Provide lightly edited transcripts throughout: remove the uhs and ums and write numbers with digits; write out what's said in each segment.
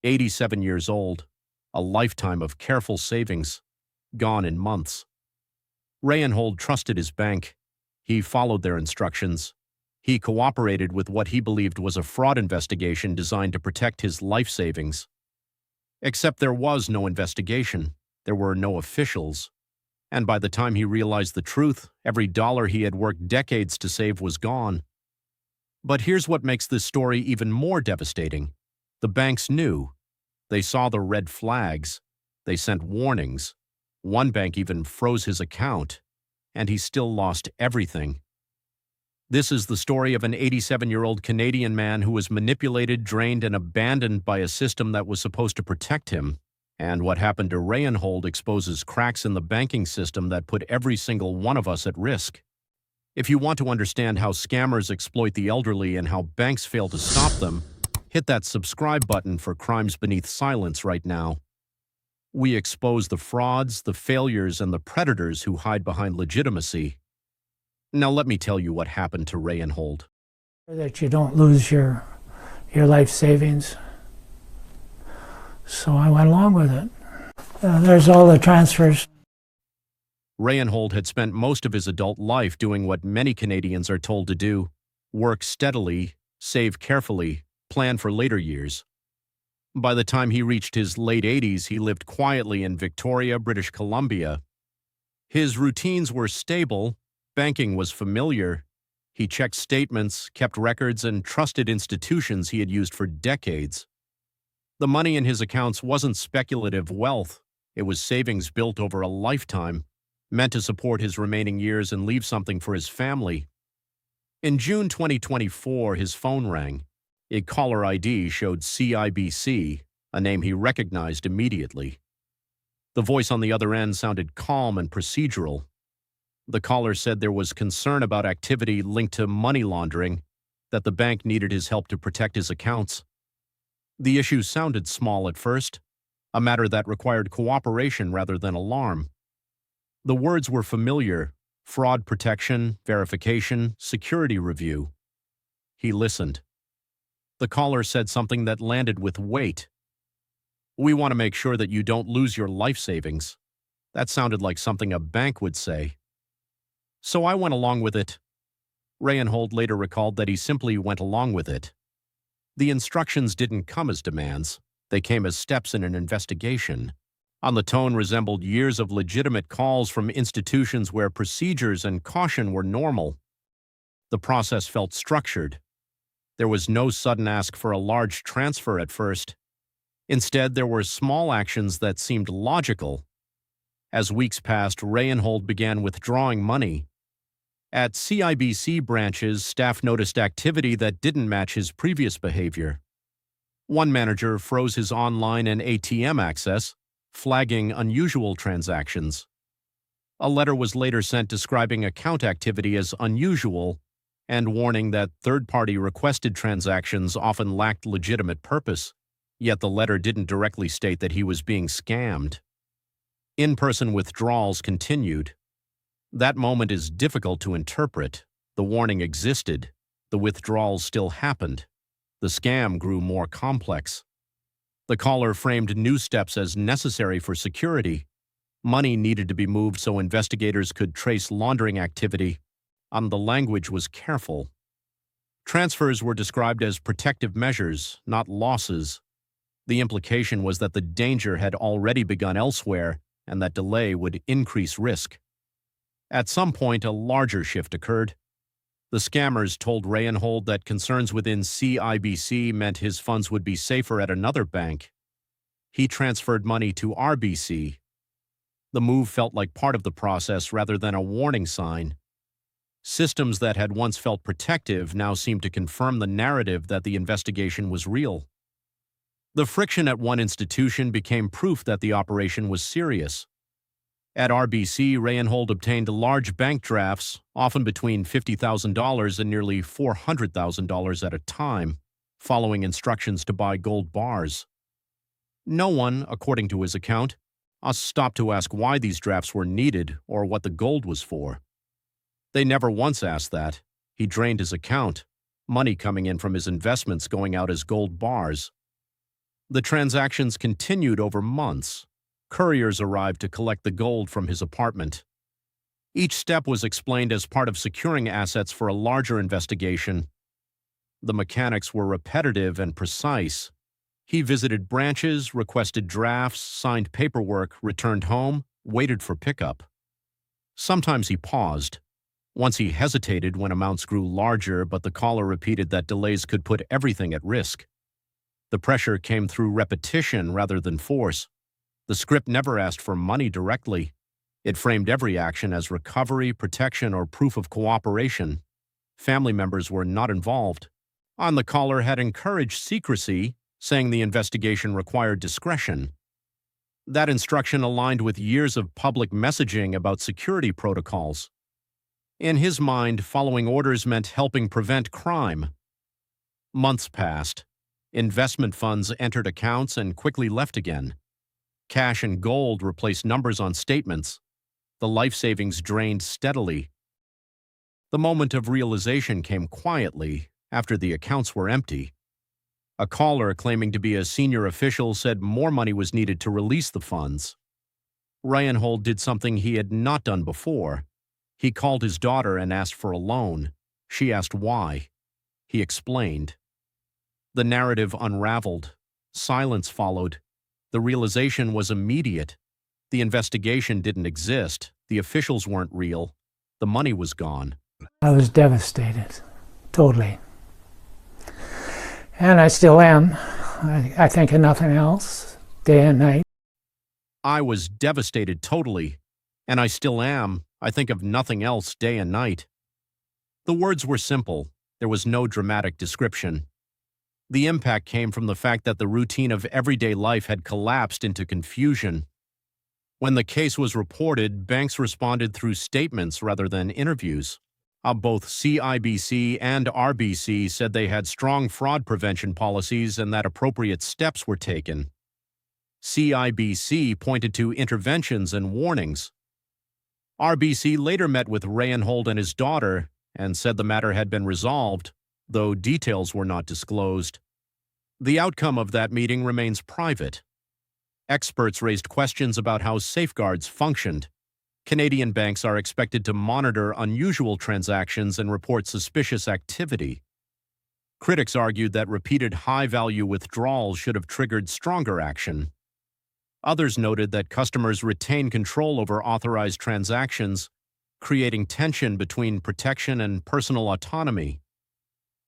87 years old, a lifetime of careful savings, gone in months. Rayanhold trusted his bank. He followed their instructions. He cooperated with what he believed was a fraud investigation designed to protect his life savings. Except there was no investigation. There were no officials. And by the time he realized the truth, every dollar he had worked decades to save was gone. But here's what makes this story even more devastating. The banks knew. They saw the red flags. They sent warnings. One bank even froze his account, and he still lost everything. This is the story of an 87-year-old Canadian man who was manipulated, drained, and abandoned by a system that was supposed to protect him. And what happened to Rayanhold exposes cracks in the banking system that put every single one of us at risk. If you want to understand how scammers exploit the elderly and how banks fail to stop them, hit that subscribe button for Crimes Beneath Silence right now. We expose the frauds, the failures, and the predators who hide behind legitimacy. Now let me tell you what happened to Rayanhold. That you don't lose your life savings. So I went along with it. There's all the transfers. Rayanhold had spent most of his adult life doing what many Canadians are told to do: work steadily, save carefully, plan for later years. By the time he reached his late 80s, he lived quietly in Victoria, British Columbia. His routines were stable, banking was familiar. He checked statements, kept records, and trusted institutions he had used for decades. The money in his accounts wasn't speculative wealth. It was savings built over a lifetime, meant to support his remaining years and leave something for his family. In June 2024, his phone rang. A caller ID showed CIBC, a name he recognized immediately. The voice on the other end sounded calm and procedural. The caller said there was concern about activity linked to money laundering, that the bank needed his help to protect his accounts. The issue sounded small at first, a matter that required cooperation rather than alarm. The words were familiar: fraud protection, verification, security review. He listened. The caller said something that landed with weight. "We want to make sure that you don't lose your life savings." That sounded like something a bank would say. So I went along with it. Rayanhold later recalled that he simply went along with it. The instructions didn't come as demands. They came as steps in an investigation. And the tone resembled years of legitimate calls from institutions where procedures and caution were normal. The process felt structured. There was no sudden ask for a large transfer at first. Instead, there were small actions that seemed logical. As weeks passed, Rayanhold began withdrawing money. At CIBC branches, staff noticed activity that didn't match his previous behavior. One manager froze his online and ATM access, flagging unusual transactions. A letter was later sent describing account activity as unusual and warning that third-party requested transactions often lacked legitimate purpose, yet the letter didn't directly state that he was being scammed. In-person withdrawals continued. That moment is difficult to interpret. The warning existed. The withdrawals still happened. The scam grew more complex. The caller framed new steps as necessary for security. Money needed to be moved so investigators could trace laundering activity, and the language was careful. Transfers were described as protective measures, not losses. The implication was that the danger had already begun elsewhere and that delay would increase risk. At some point, a larger shift occurred. The scammers told Rayanhold that concerns within CIBC meant his funds would be safer at another bank. He transferred money to RBC. The move felt like part of the process rather than a warning sign. Systems that had once felt protective now seemed to confirm the narrative that the investigation was real. The friction at one institution became proof that the operation was serious. At RBC, Rayanhold obtained large bank drafts, often between $50,000 and nearly $400,000 at a time, following instructions to buy gold bars. No one, according to his account, stopped to ask why these drafts were needed or what the gold was for. They never once asked that. He drained his account, money coming in from his investments going out as gold bars. The transactions continued over months. Couriers arrived to collect the gold from his apartment. Each step was explained as part of securing assets for a larger investigation. The mechanics were repetitive and precise. He visited branches, requested drafts, signed paperwork, returned home, waited for pickup. Sometimes he paused. Once he hesitated when amounts grew larger, but the caller repeated that delays could put everything at risk. The pressure came through repetition rather than force. The script never asked for money directly. It framed every action as recovery, protection, or proof of cooperation. Family members were not involved. The caller had encouraged secrecy, saying the investigation required discretion. That instruction aligned with years of public messaging about security protocols. In his mind, following orders meant helping prevent crime. Months passed. Investment funds entered accounts and quickly left again. Cash and gold replaced numbers on statements. The life savings drained steadily. The moment of realization came quietly, after the accounts were empty. A caller claiming to be a senior official said more money was needed to release the funds. Rayanhold did something he had not done before. He called his daughter and asked for a loan. She asked why. He explained. The narrative unraveled. Silence followed. The realization was immediate. The investigation didn't exist. The officials weren't real. The money was gone. I was devastated, totally. And I still am. I think of nothing else, day and night. I was devastated totally, and I still am. I think of nothing else day and night. The words were simple. There was no dramatic description. The impact came from the fact that the routine of everyday life had collapsed into confusion. When the case was reported, banks responded through statements rather than interviews. Both CIBC and RBC said they had strong fraud prevention policies and that appropriate steps were taken. CIBC pointed to interventions and warnings. RBC later met with Rayanhold and his daughter and said the matter had been resolved, though details were not disclosed. The outcome of that meeting remains private. Experts raised questions about how safeguards functioned. Canadian banks are expected to monitor unusual transactions and report suspicious activity. Critics argued that repeated high-value withdrawals should have triggered stronger action. Others noted that customers retain control over authorized transactions, creating tension between protection and personal autonomy.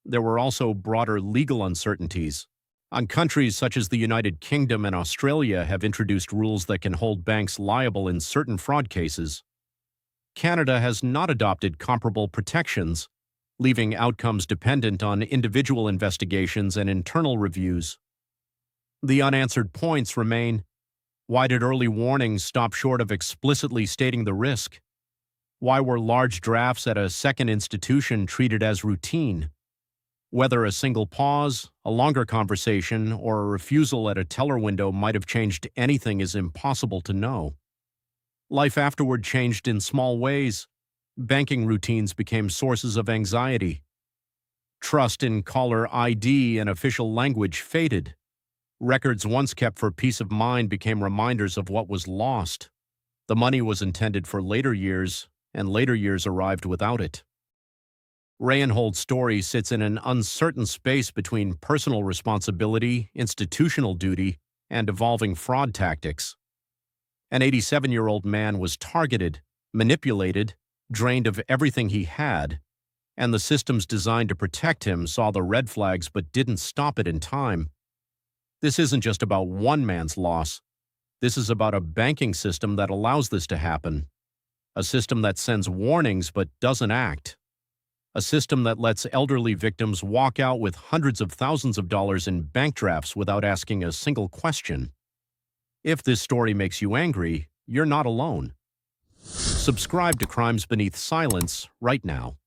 There were also broader legal uncertainties. Countries such as the United Kingdom and Australia have introduced rules that can hold banks liable in certain fraud cases. Canada has not adopted comparable protections, leaving outcomes dependent on individual investigations and internal reviews. The unanswered points remain: why did early warnings stop short of explicitly stating the risk? Why were large drafts at a second institution treated as routine? Whether a single pause, a longer conversation, or a refusal at a teller window might have changed anything is impossible to know. Life afterward changed in small ways. Banking routines became sources of anxiety. Trust in caller ID and official language faded. Records once kept for peace of mind became reminders of what was lost. The money was intended for later years, and later years arrived without it. Rayanhold's story sits in an uncertain space between personal responsibility, institutional duty, and evolving fraud tactics. An 87-year-old man was targeted, manipulated, drained of everything he had, and the systems designed to protect him saw the red flags but didn't stop it in time. This isn't just about one man's loss. This is about a banking system that allows this to happen. A system that sends warnings but doesn't act. A system that lets elderly victims walk out with hundreds of thousands of dollars in bank drafts without asking a single question. If this story makes you angry, you're not alone. Subscribe to Crimes Beneath Silence right now.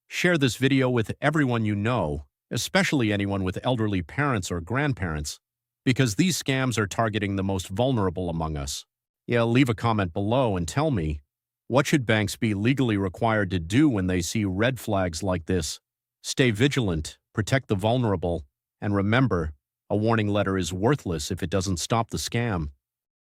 Share this video with everyone you know, especially anyone with elderly parents or grandparents, because these scams are targeting the most vulnerable among us. Leave a comment below and tell me, what should banks be legally required to do when they see red flags like this? Stay vigilant, protect the vulnerable, and remember, A warning letter is worthless if it doesn't stop the scam.